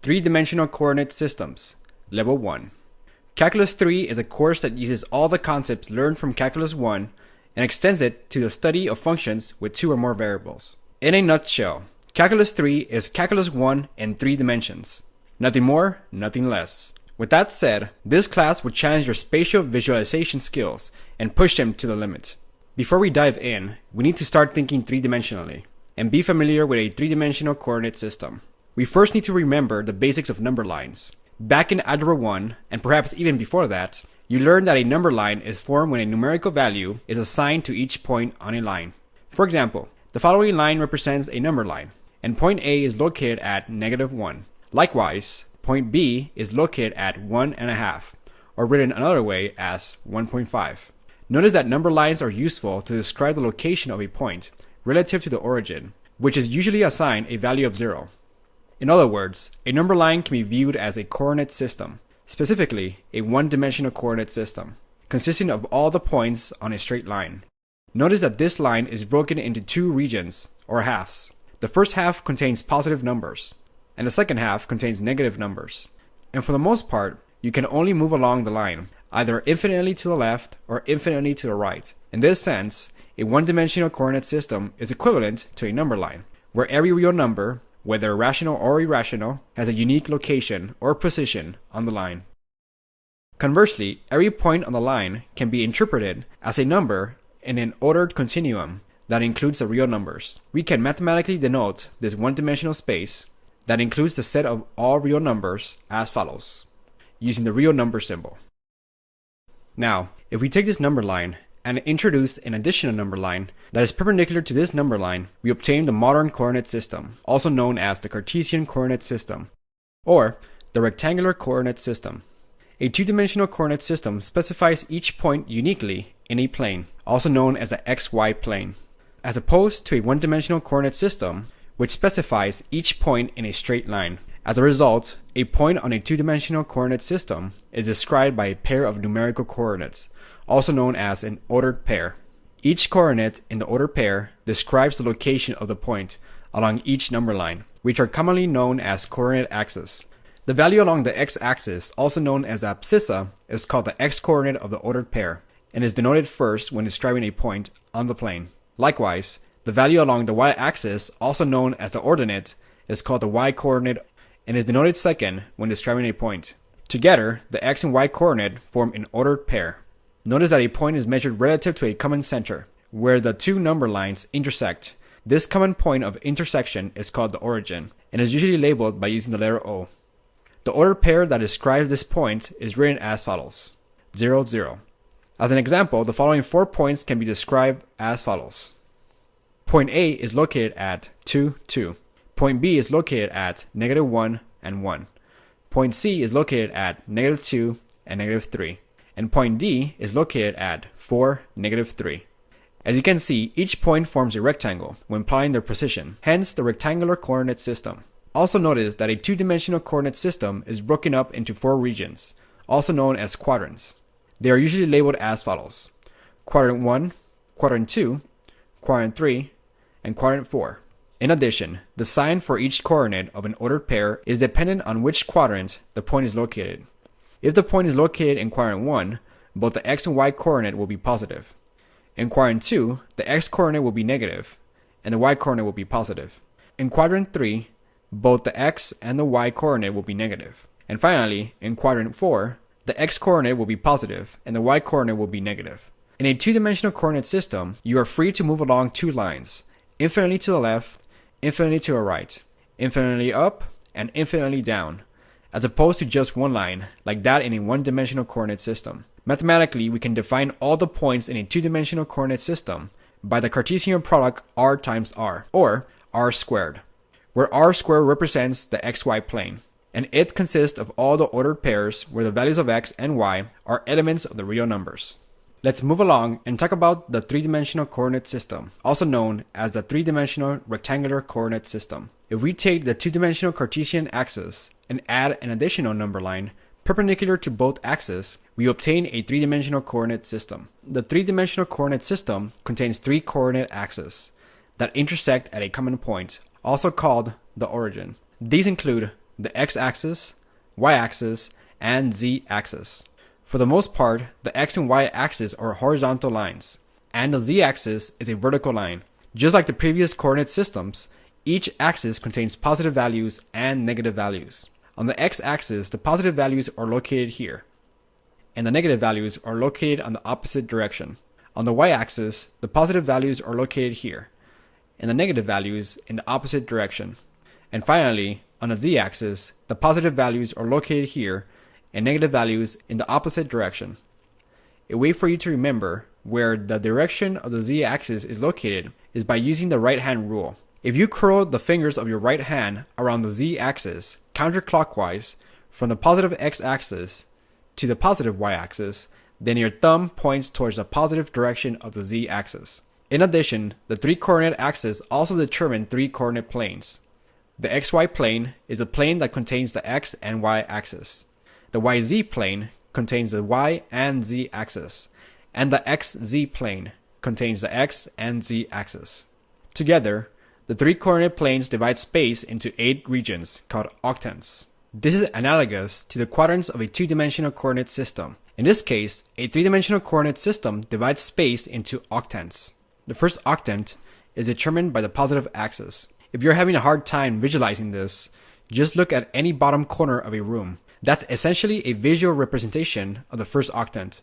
Three-dimensional coordinate systems, Level 1. Calculus 3 is a course that uses all the concepts learned from Calculus 1 and extends it to the study of functions with two or more variables. In a nutshell, Calculus 3 is Calculus 1 in 3 dimensions. Nothing more, nothing less. With that said, this class will challenge your spatial visualization skills and push them to the limit. Before we dive in, we need to start thinking three-dimensionally and be familiar with a three-dimensional coordinate system. We first need to remember the basics of number lines. Back in Algebra 1, and perhaps even before that, you learned that a number line is formed when a numerical value is assigned to each point on a line. For example, the following line represents a number line, and point A is located at -1. Likewise, point B is located at 1.5, or written another way as 1.5. Notice that number lines are useful to describe the location of a point relative to the origin, which is usually assigned a value of 0. In other words, a number line can be viewed as a coordinate system, specifically a one-dimensional coordinate system, consisting of all the points on a straight line. Notice that this line is broken into two regions, or halves. The first half contains positive numbers, and the second half contains negative numbers. And for the most part, you can only move along the line, either infinitely to the left or infinitely to the right. In this sense, a one-dimensional coordinate system is equivalent to a number line, where every real number, whether rational or irrational, has a unique location or position on the line. Conversely, every point on the line can be interpreted as a number in an ordered continuum that includes the real numbers. We can mathematically denote this one-dimensional space that includes the set of all real numbers as follows, using the real number symbol. Now, if we take this number line and introduce an additional number line that is perpendicular to this number line, we obtain the modern coordinate system, also known as the Cartesian coordinate system, or the rectangular coordinate system. A two-dimensional coordinate system specifies each point uniquely in a plane, also known as the XY plane, as opposed to a one-dimensional coordinate system, which specifies each point in a straight line. As a result, a point on a two-dimensional coordinate system is described by a pair of numerical coordinates, also known as an ordered pair. Each coordinate in the ordered pair describes the location of the point along each number line, which are commonly known as coordinate axes. The value along the x-axis, also known as the abscissa, is called the x-coordinate of the ordered pair, and is denoted first when describing a point on the plane. Likewise, the value along the y-axis, also known as the ordinate, is called the y-coordinate and is denoted second when describing a point. Together, the x and y coordinate form an ordered pair. Notice that a point is measured relative to a common center, where the two number lines intersect. This common point of intersection is called the origin, and is usually labeled by using the letter O. The ordered pair that describes this point is written as follows, 0, 0. As an example, the following 4 points can be described as follows. Point A is located at 2, 2. Point B is located at -1 and 1. Point C is located at -2 and -3. And point D is located at 4, -3. As you can see, each point forms a rectangle when applying their position, hence the rectangular coordinate system. Also notice that a two-dimensional coordinate system is broken up into 4 regions, also known as quadrants. They are usually labeled as follows: Quadrant 1, Quadrant 2, Quadrant 3, and Quadrant 4. In addition, the sign for each coordinate of an ordered pair is dependent on which quadrant the point is located. If the point is located in Quadrant 1, both the x and y coordinate will be positive. In Quadrant 2, the x coordinate will be negative, and the y coordinate will be positive. In Quadrant 3, both the x and the y coordinate will be negative. And finally, in Quadrant 4, the x coordinate will be positive, and the y coordinate will be negative. In a two-dimensional coordinate system, you are free to move along 2 lines, infinitely to the left, infinitely to the right, infinitely up, and infinitely down, as opposed to just one line, like that in a one-dimensional coordinate system. Mathematically, we can define all the points in a two-dimensional coordinate system by the Cartesian product r times r, or r squared, where r squared represents the xy plane, and it consists of all the ordered pairs where the values of x and y are elements of the real numbers. Let's move along and talk about the three-dimensional coordinate system, also known as the three-dimensional rectangular coordinate system. If we take the two-dimensional Cartesian axis and add an additional number line perpendicular to both axes, we obtain a three-dimensional coordinate system. The three-dimensional coordinate system contains 3 coordinate axes that intersect at a common point, also called the origin. These include the x-axis, y-axis, and z-axis. For the most part, the x and y-axis are horizontal lines, and the z-axis is a vertical line. Just like the previous coordinate systems, each axis contains positive values and negative values. On the x-axis, the positive values are located here, and the negative values are located on the opposite direction. On the y-axis, the positive values are located here, and the negative values in the opposite direction. And finally, on the z-axis, the positive values are located here, and negative values in the opposite direction. A way for you to remember where the direction of the z-axis is located is by using the right-hand rule. If you curl the fingers of your right hand around the z-axis counterclockwise from the positive x-axis to the positive y-axis, then your thumb points towards the positive direction of the z-axis. In addition, the three coordinate axes also determine three coordinate planes. The xy plane is a plane that contains the x and y axis. The yz plane contains the y and z axis, and the xz plane contains the x and z axis. Together, the three coordinate planes divide space into 8 regions called octants. This is analogous to the quadrants of a two-dimensional coordinate system. In this case, a three-dimensional coordinate system divides space into octants. The first octant is determined by the positive axis. If you're having a hard time visualizing this, just look at any bottom corner of a room. That's essentially a visual representation of the first octant.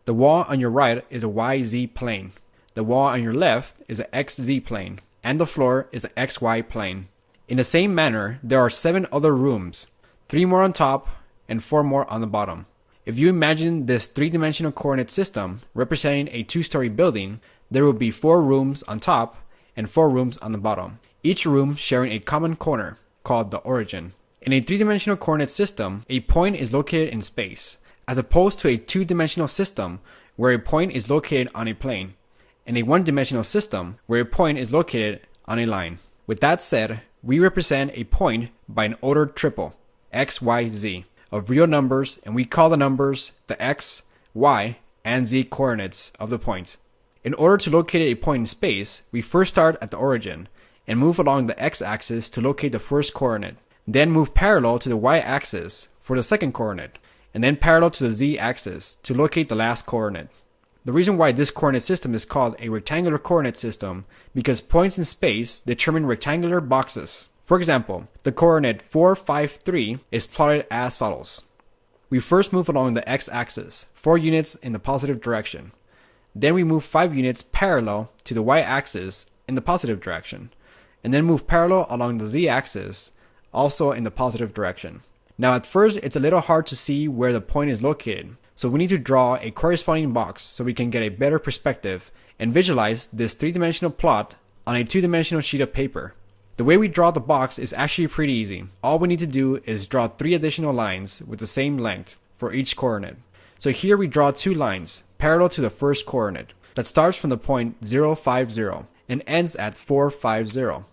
The wall on your right is a YZ plane. The wall on your left is a XZ plane. And the floor is a XY plane. In the same manner, there are 7 other rooms, 3 more on top and 4 more on the bottom. If you imagine this three-dimensional coordinate system representing a 2-story building, there will be 4 rooms on top and 4 rooms on the bottom, each room sharing a common corner called the origin. In a three-dimensional coordinate system, a point is located in space, as opposed to a two-dimensional system where a point is located on a plane, and a one-dimensional system where a point is located on a line. With that said, we represent a point by an ordered triple, x, y, z, of real numbers, and we call the numbers the x, y, and z coordinates of the point. In order to locate a point in space, we first start at the origin and move along the x-axis to locate the first coordinate, then move parallel to the y-axis for the second coordinate, and then parallel to the z-axis to locate the last coordinate. The reason why this coordinate system is called a rectangular coordinate system because points in space determine rectangular boxes. For example, the coordinate 4, 5, 3 is plotted as follows. We first move along the x-axis, 4 units in the positive direction. Then we move 5 units parallel to the y-axis in the positive direction, and then move parallel along the z-axis, also in the positive direction. Now at first it's a little hard to see where the point is located, so we need to draw a corresponding box so we can get a better perspective and visualize this three-dimensional plot on a two-dimensional sheet of paper. The way we draw the box is actually pretty easy. All we need to do is draw 3 additional lines with the same length for each coordinate. So here we draw 2 lines parallel to the first coordinate that starts from the point 0, 5, 0 and ends at 4, 5, 0.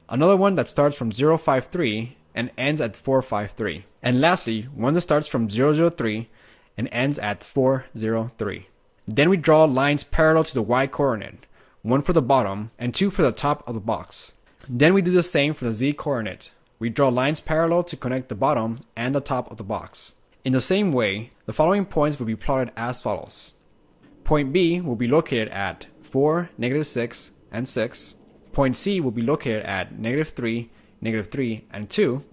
Another one that starts from 0, 5, 3 and ends at 4, 5, 3. And lastly, one that starts from 0, 0, 3 and ends at 4, 0, 3. Then we draw lines parallel to the y coordinate, 1 for the bottom and 2 for the top of the box. Then we do the same for the z coordinate. We draw lines parallel to connect the bottom and the top of the box. In the same way, the following points will be plotted as follows. Point B will be located at 4, -6, and 6. Point C will be located at -3, -3, and 2.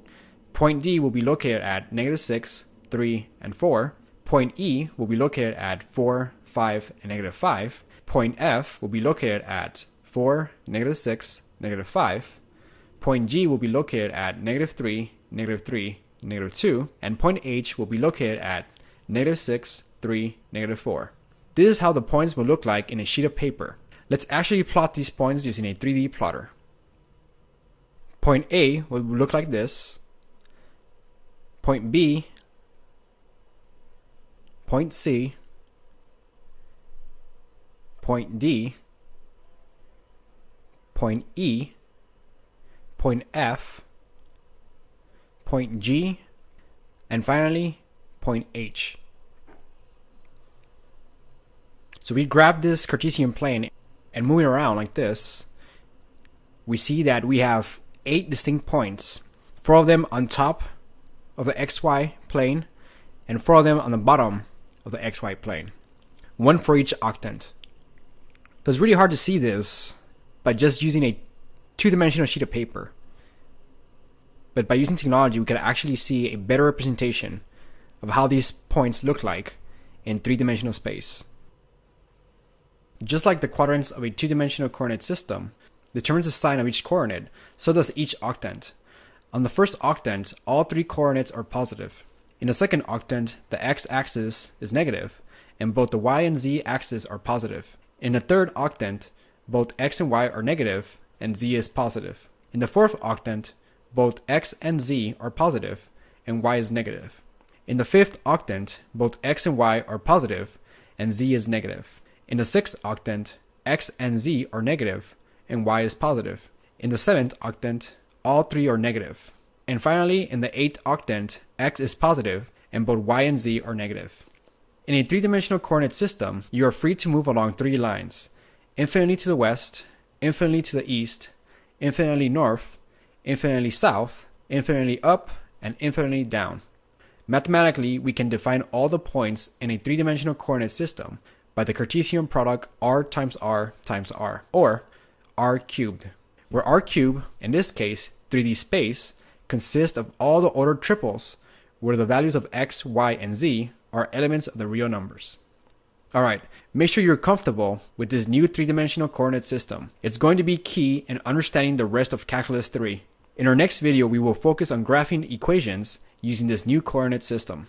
Point D will be located at -6, 3, and 4. Point E will be located at 4, 5, and -5. Point F will be located at 4, -6, -5. Point G will be located at -3, -3, -2. And point H will be located at -6, 3, -4. This is how the points will look like in a sheet of paper. Let's actually plot these points using a 3D plotter. Point A will look like this. Point B, point C, point D, point E, point F, point G, and finally point H. So we grab this Cartesian plane and move it around like this. We see that we have 8 distinct points 4 of them on top of the XY plane, and 4 of them on the bottom of the XY plane. 1 for each octant. So it's really hard to see this by just using a 2-dimensional sheet of paper. But by using technology, we can actually see a better representation of how these points look like in 3-dimensional space. Just like the quadrants of a 2-dimensional coordinate system determines the sign of each coordinate, so does each octant. On the first octant, all 3 coordinates are positive. In the second octant, the x-axis is negative, and both the y and z axes are positive. In the third octant, both x and y are negative, and z is positive. In the fourth octant, both x and z are positive, and y is negative. In the fifth octant, both x and y are positive, and z is negative. In the sixth octant, x and z are negative, and y is positive. In the seventh octant, all 3 are negative. And finally, in the 8th octant, x is positive, and both y and z are negative. In a 3-dimensional coordinate system, you are free to move along 3 lines: infinitely to the west, infinitely to the east, infinitely north, infinitely south, infinitely up, and infinitely down. Mathematically, we can define all the points in a 3-dimensional coordinate system by the Cartesian product r times r times r, or r cubed, where r cubed, in this case 3D space, consists of all the ordered triples where the values of x, y, and z are elements of the real numbers. Alright, make sure you're comfortable with this new 3-dimensional coordinate system. It's going to be key in understanding the rest of Calculus 3. In our next video, we will focus on graphing equations using this new coordinate system.